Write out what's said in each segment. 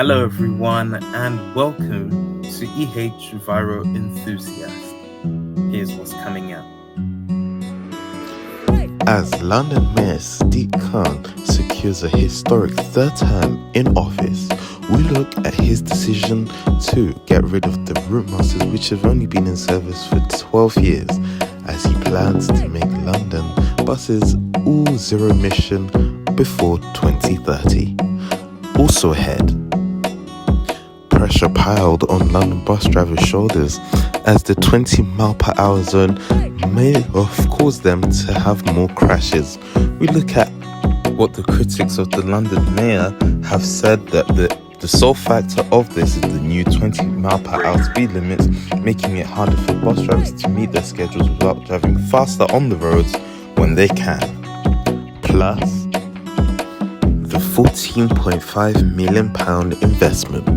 Hello, everyone, and welcome to EH Viral Enthusiast. Here's what's coming up. As London Mayor Sadiq Khan secures a historic third term in office, we look at his decision to get rid of the Routemasters, which have only been in service for 12 years, as he plans to make London buses all zero emission before 2030. Also ahead, pressure piled on London bus drivers' shoulders as the 20 mph zone may have caused them to have more crashes. We look at what the critics of the London mayor have said, that the sole factor of this is the new 20 mph speed limits, making it harder for bus drivers to meet their schedules without driving faster on the roads when they can. Plus, the £14.5 million investment.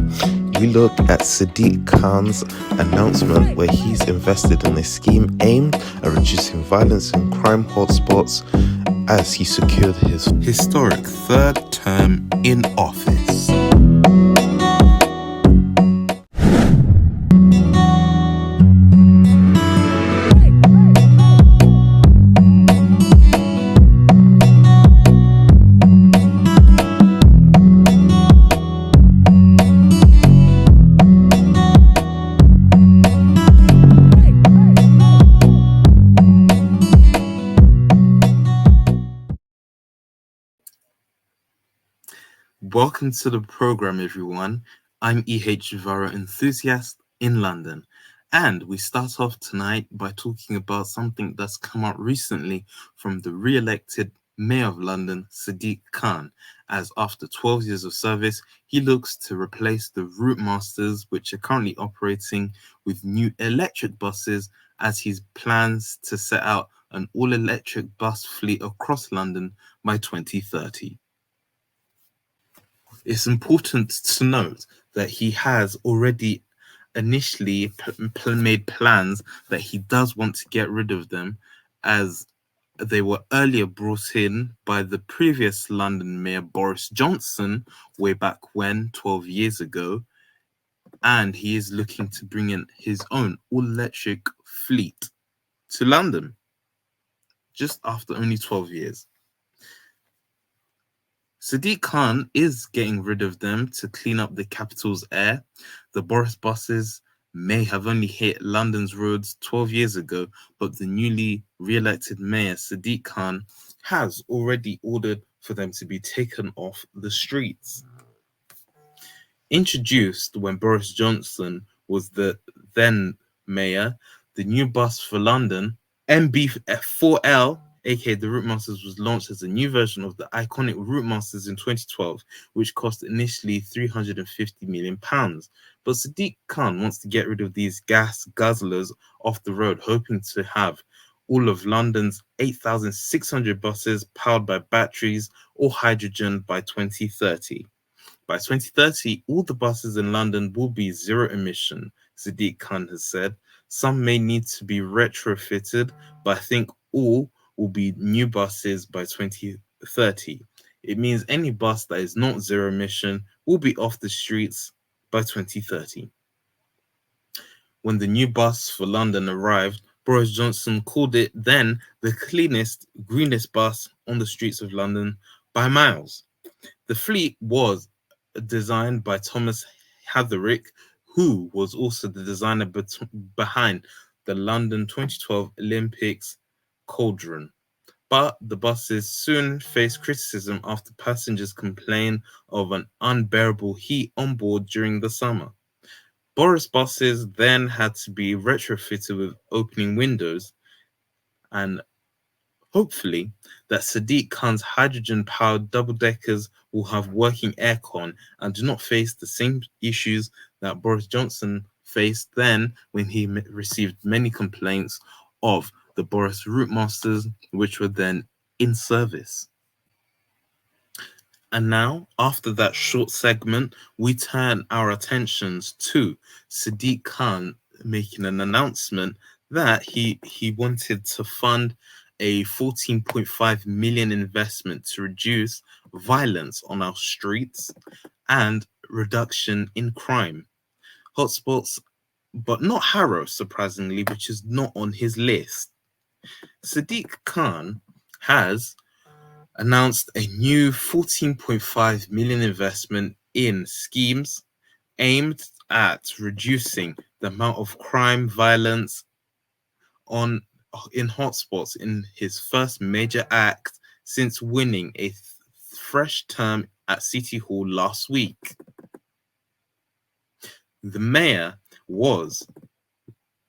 We look at Sadiq Khan's announcement where he's invested in a scheme aimed at reducing violence and crime hotspots as he secured his historic third term in office. Welcome to the program, everyone. I'm EH Viral Enthusiast in London, and we start off tonight by talking about something that's come out recently from the re-elected Mayor of London, Sadiq Khan, as after 12 years of service, he looks to replace the Routemasters, which are currently operating, with new electric buses, as he plans to set out an all-electric bus fleet across London by 2030. It's important to note that he has already initially made plans that he does want to get rid of them, as they were earlier brought in by the previous London Mayor Boris Johnson way back when, 12 years ago, and he is looking to bring in his own all-electric fleet to London just after only 12 years. Sadiq Khan is getting rid of them to clean up the capital's air. The Boris buses may have only hit London's roads 12 years ago, but the newly re-elected mayor, Sadiq Khan, has already ordered for them to be taken off the streets. Introduced when Boris Johnson was the then mayor, the new bus for London, MB4L, aka the Routemasters, was launched as a new version of the iconic Routemasters in 2012, which cost initially £350 million. But Sadiq Khan wants to get rid of these gas guzzlers off the road, hoping to have all of London's 8,600 buses powered by batteries or hydrogen by 2030. By 2030, all the buses in London will be zero emission, Sadiq Khan has said. Some may need to be retrofitted, but I think all will be new buses by 2030. It means any bus that is not zero emission will be off the streets by 2030. When the new bus for London arrived, Boris Johnson called it then the cleanest, greenest bus on the streets of London by miles. The fleet was designed by Thomas Hatherick, who was also the designer behind the London 2012 Olympics cauldron. But the buses soon faced criticism after passengers complained of an unbearable heat on board during the summer. Boris buses then had to be retrofitted with opening windows, and hopefully that Sadiq Khan's hydrogen-powered double-deckers will have working aircon and do not face the same issues that Boris Johnson faced then when he received many complaints of the Boris Routemasters, which were then in service. And now, after that short segment, we turn our attentions to Sadiq Khan making an announcement that he wanted to fund a 14.5 million investment to reduce violence on our streets and reduction in crime. Hotspots, but not Harrow, surprisingly, which is not on his list. Sadiq Khan has announced a new 14.5 million investment in schemes aimed at reducing the amount of crime, violence on in hotspots in his first major act since winning a fresh term at City Hall last week. The mayor was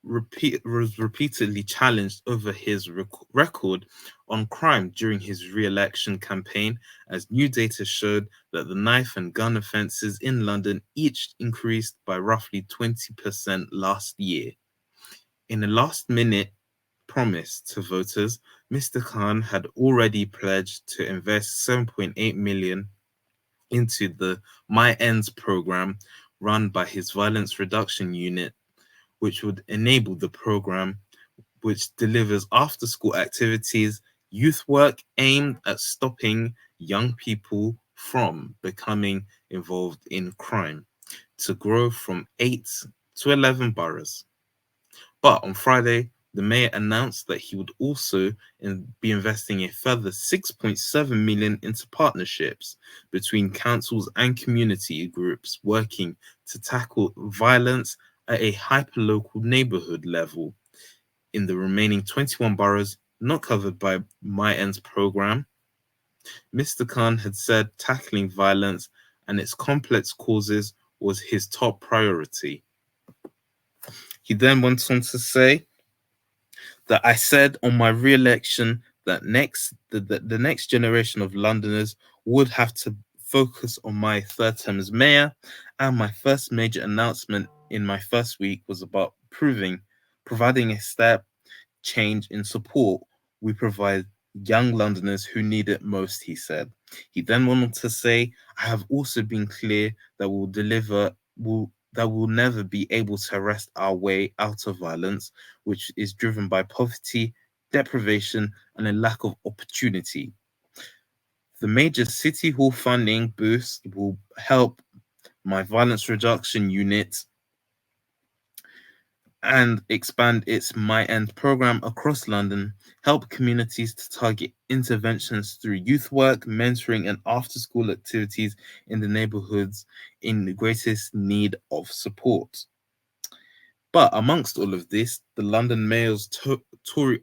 repeatedly challenged over his record on crime during his re-election campaign, as new data showed that the knife and gun offences in London each increased by roughly 20% last year. In a last-minute promise to voters, Mr. Khan had already pledged to invest 7.8 million into the My Ends program run by his violence reduction unit, which would enable the program, which delivers after-school activities, youth work aimed at stopping young people from becoming involved in crime, to grow from 8 to 11 boroughs. But on Friday, the mayor announced that he would also be investing a further 6.7 million into partnerships between councils and community groups working to tackle violence at a hyperlocal neighborhood level in the remaining 21 boroughs not covered by My Ends program. Mr. Khan had said tackling violence and its complex causes was his top priority. He then went on to say that I said on my re-election that the next generation of Londoners would have to focus on my third term as mayor, and my first major announcement in my first week was about providing a step change in support we provide young Londoners who need it most, he said. He then went on to say, I have also been clear that we'll never be able to arrest our way out of violence, which is driven by poverty, deprivation, and a lack of opportunity. The major City Hall funding boost will help my violence reduction unit and expand its My End program across London, help communities to target interventions through youth work, mentoring, and after-school activities in the neighbourhoods in the greatest need of support. But amongst all of this, the London Mayor's Tory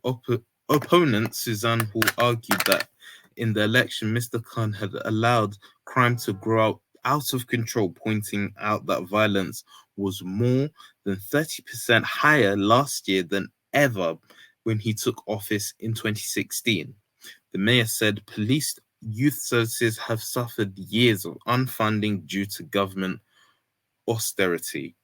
opponent, Suzanne Hall, argued that in the election, Mr. Khan had allowed crime to grow out of control, pointing out that violence was more than 30% higher last year than ever when he took office in 2016. The mayor said police youth services have suffered years of unfunding due to government austerity.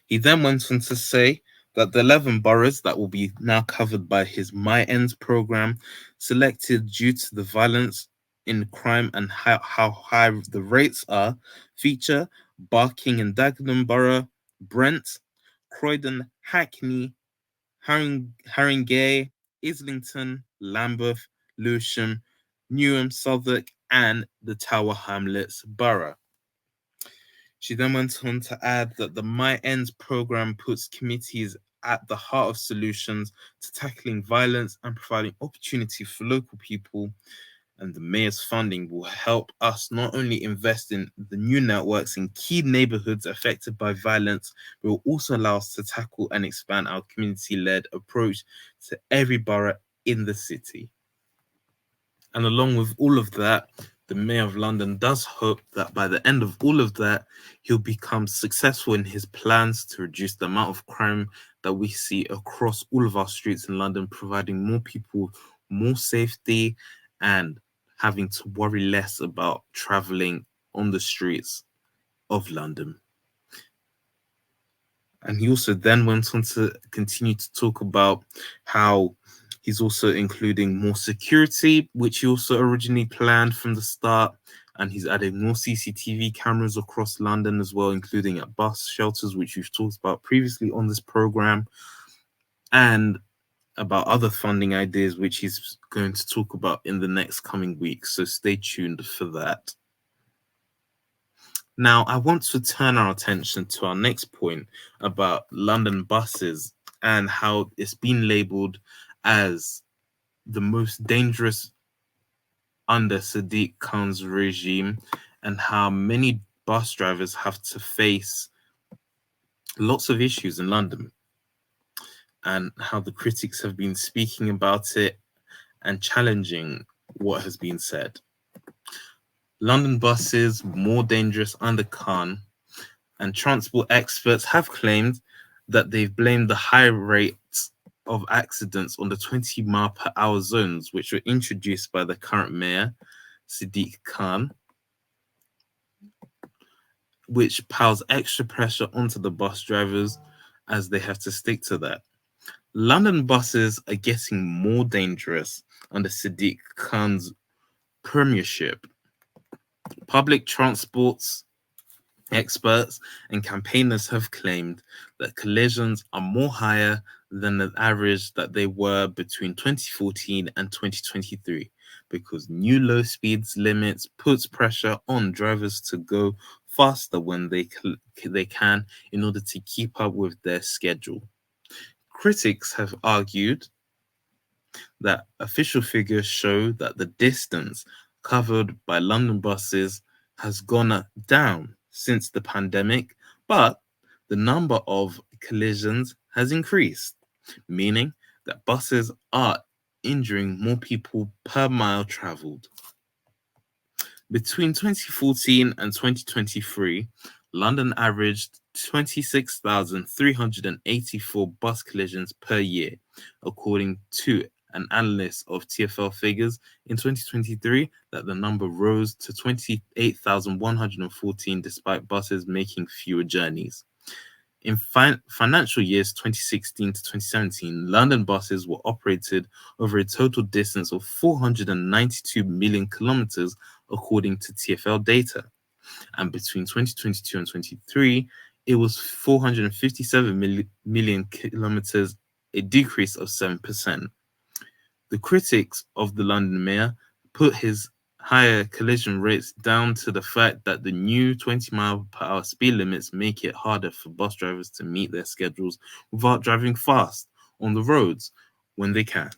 He then went on to say that the 11 boroughs that will be now covered by his My Ends program, selected due to the violence in crime and how high the rates are, feature Barking and Dagenham Borough, Brent, Croydon, Hackney, Haringey, Islington, Lambeth, Lewisham, Newham, Southwark, and the Tower Hamlets Borough. She then went on to add that the My Ends program puts committees at the heart of solutions to tackling violence and providing opportunity for local people. And the mayor's funding will help us not only invest in the new networks in key neighborhoods affected by violence, but will also allow us to tackle and expand our community-led approach to every borough in the city. And along with all of that, the Mayor of London does hope that by the end of all of that, he'll become successful in his plans to reduce the amount of crime that we see across all of our streets in London, providing more people more safety and having to worry less about traveling on the streets of London. And he also then went on to continue to talk about how he's also including more security, which he also originally planned from the start. And he's adding more CCTV cameras across London as well, including at bus shelters, which we've talked about previously on this program, and about other funding ideas, which he's going to talk about in the next coming weeks. So stay tuned for that. Now, I want to turn our attention to our next point about London buses and how it's been labeled as the most dangerous under Sadiq Khan's regime, and how many bus drivers have to face lots of issues in London, and how the critics have been speaking about it and challenging what has been said. London buses more dangerous under Khan, and transport experts have claimed that they've blamed the high rates of accidents on the 20-mile-per-hour zones, which were introduced by the current mayor, Sadiq Khan, which piles extra pressure onto the bus drivers as they have to stick to that. London buses are getting more dangerous under Sadiq Khan's premiership. Public transports experts and campaigners have claimed that collisions are more higher than the average that they were between 2014 and 2023, because new low speeds limits puts pressure on drivers to go faster when they can in order to keep up with their schedule. Critics have argued that official figures show that the distance covered by London buses has gone down since the pandemic, but the number of collisions has increased, meaning that buses are injuring more people per mile traveled. Between 2014 and 2023, London averaged 26,384 bus collisions per year, according to an analyst of TfL figures. In 2023, that the number rose to 28,114 despite buses making fewer journeys. In financial years 2016 to 2017, London buses were operated over a total distance of 492 million kilometers, according to TfL data. And between 2022 and 23, it was 457 million kilometers, a decrease of 7%. The critics of the London mayor put his higher collision rates down to the fact that the new 20-mile-per-hour speed limits make it harder for bus drivers to meet their schedules without driving fast on the roads when they can.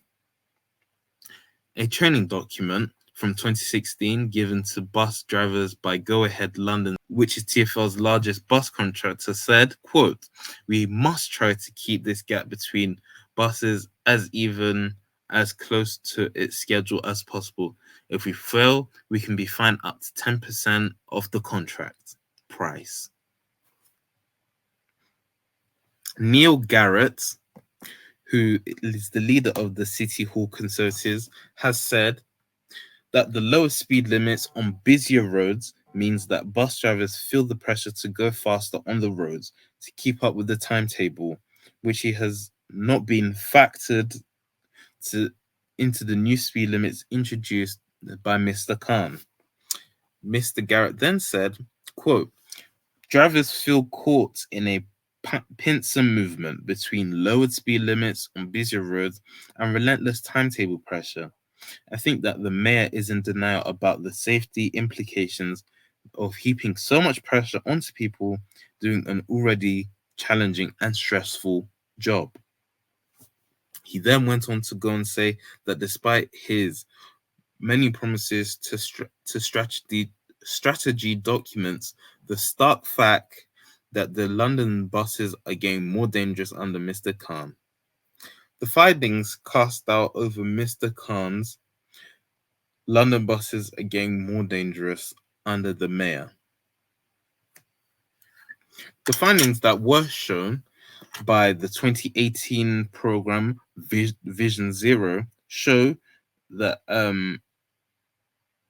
A training document from 2016 given to bus drivers by Go Ahead London, which is TfL's largest bus contractor, said, quote, "We must try to keep this gap between buses as even as close to its schedule as possible. If we fail, we can be fined up to 10% of the contract price." Neil Garrett, who is the leader of the City Hall Conservatives, has said that the lower speed limits on busier roads means that bus drivers feel the pressure to go faster on the roads to keep up with the timetable, which he has not been factored into the new speed limits introduced by Mr. Khan. Mr. Garrett then said, quote, "Drivers feel caught in a pincer movement between lowered speed limits on busier roads and relentless timetable pressure. I think that the mayor is in denial about the safety implications of heaping so much pressure onto people doing an already challenging and stressful job." He then went on to go and say that despite his many promises to strategy documents, the stark fact that the London buses are getting more dangerous under Mr. Khan. The findings cast doubt over Mr. Khan's London buses are getting more dangerous under the mayor. The findings that were shown by the 2018 program Vision Zero show that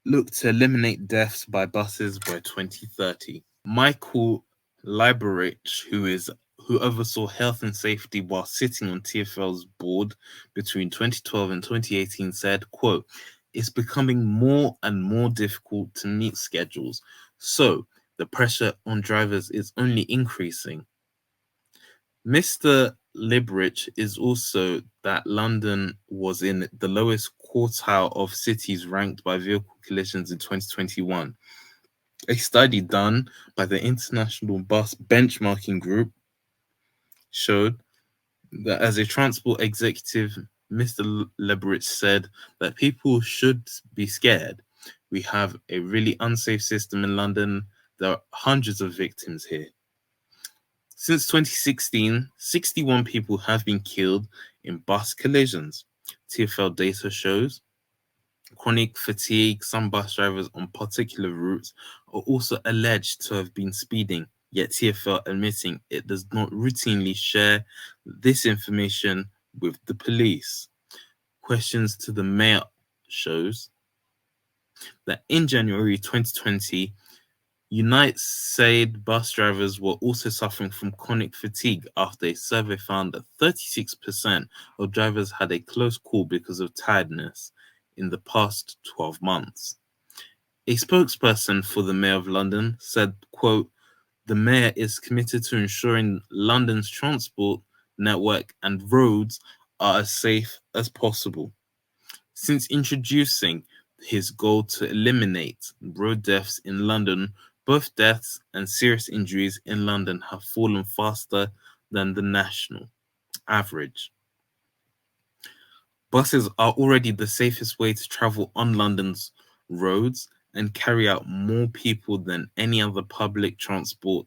look to eliminate deaths by buses by 2030. Michael Liberich, who oversaw health and safety while sitting on TfL's board between 2012 and 2018, said, quote, "It's becoming more and more difficult to meet schedules, so the pressure on drivers is only increasing." Mr. Liberich is also that London was in the lowest quartile of cities ranked by vehicle collisions in 2021. A study done by the International Bus Benchmarking Group showed that as a transport executive, Mr. Leberitz said that people should be scared. We have a really unsafe system in London. There are hundreds of victims here. Since 2016, 61 people have been killed in bus collisions. TfL data shows chronic fatigue. Some bus drivers on particular routes are also alleged to have been speeding, yet TfL admitting it does not routinely share this information with the police. Questions to the mayor shows that in January 2020, Unite said bus drivers were also suffering from chronic fatigue after a survey found that 36% of drivers had a close call because of tiredness in the past 12 months. A spokesperson for the Mayor of London said, quote, "The Mayor is committed to ensuring London's transport network and roads are as safe as possible. Since introducing his goal to eliminate road deaths in London, both deaths and serious injuries in London have fallen faster than the national average. Buses are already the safest way to travel on London's roads and carry out more people than any other public transport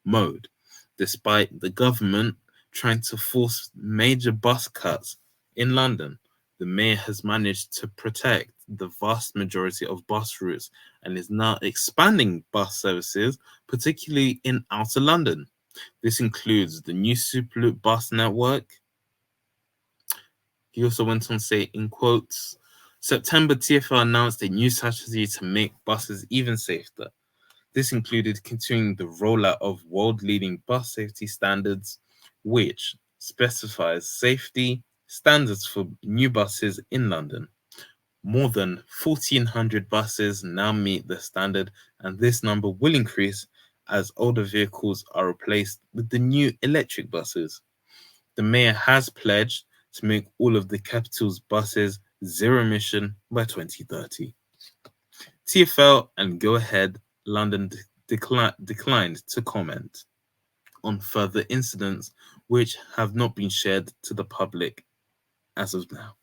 mode, despite the government trying to force major bus cuts in London. The mayor has managed to protect the vast majority of bus routes and is now expanding bus services, particularly in outer London. This includes the new Superloop bus network." He also went on to say, in quotes, "September, TfL announced a new strategy to make buses even safer. This included continuing the rollout of world-leading bus safety standards, which specifies safety standards for new buses in London. More than 1,400 buses now meet the standard, and this number will increase as older vehicles are replaced with the new electric buses. The mayor has pledged to make all of the capital's buses zero emission by 2030. TfL and Go Ahead London declined to comment on further incidents which have not been shared to the public as of now.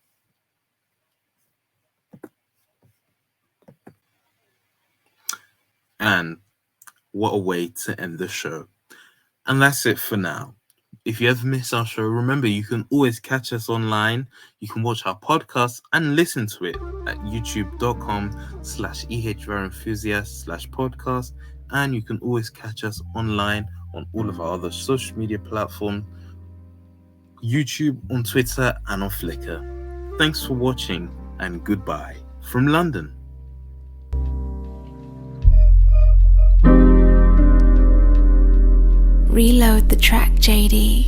And what a way to end the show. And that's it for now. If you ever miss our show, remember you can always catch us online. You can watch our podcast and listen to it at youtube.com/ehrareenthusiast/podcast. And you can always catch us online on all of our other social media platforms, YouTube, on Twitter, and on Flickr. Thanks for watching, and goodbye from London. Reload the track, JD.